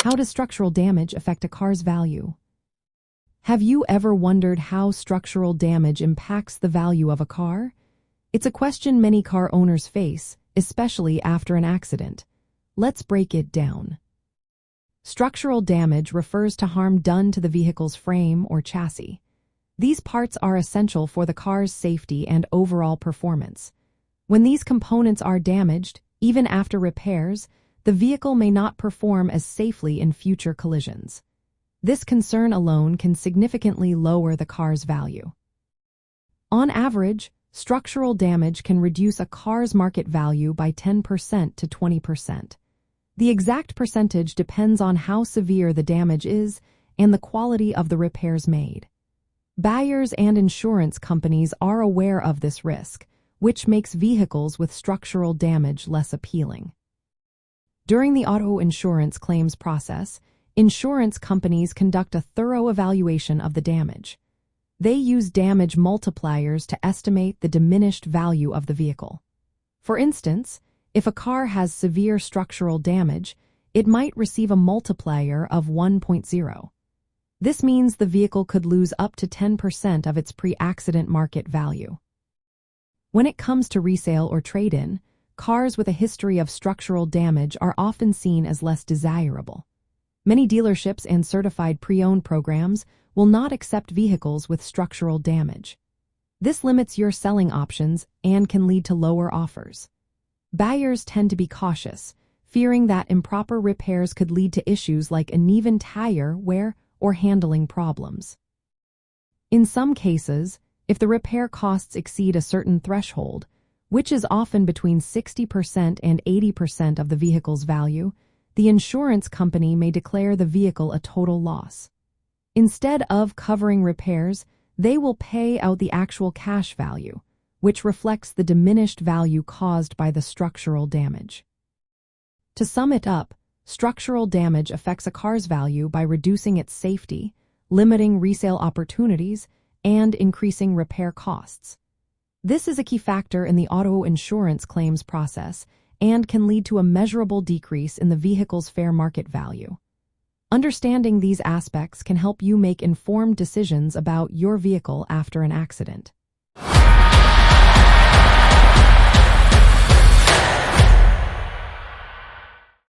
How does structural damage affect a car's value? Have you ever wondered how structural damage impacts the value of a car? It's a question many car owners face, especially after an accident. Let's break it down. Structural damage refers to harm done to the vehicle's frame or chassis. These parts are essential for the car's safety and overall performance. When these components are damaged, even after repairs, the vehicle may not perform as safely in future collisions. This concern alone can significantly lower the car's value. On average, structural damage can reduce a car's market value by 10% to 20%. The exact percentage depends on how severe the damage is and the quality of the repairs made. Buyers and insurance companies are aware of this risk, which makes vehicles with structural damage less appealing. During the auto insurance claims process, insurance companies conduct a thorough evaluation of the damage. They use damage multipliers to estimate the diminished value of the vehicle. For instance, if a car has severe structural damage, it might receive a multiplier of 1.0. This means the vehicle could lose up to 10% of its pre-accident market value. When it comes to resale or trade-in, cars with a history of structural damage are often seen as less desirable. Many dealerships and certified pre-owned programs will not accept vehicles with structural damage. This limits your selling options and can lead to lower offers. Buyers tend to be cautious, fearing that improper repairs could lead to issues like uneven tire wear or handling problems. In some cases, if the repair costs exceed a certain threshold, which is often between 60% and 80% of the vehicle's value, the insurance company may declare the vehicle a total loss. Instead of covering repairs, they will pay out the actual cash value, which reflects the diminished value caused by the structural damage. To sum it up, structural damage affects a car's value by reducing its safety, limiting resale opportunities, and increasing repair costs. This is a key factor in the auto insurance claims process and can lead to a measurable decrease in the vehicle's fair market value. Understanding these aspects can help you make informed decisions about your vehicle after an accident.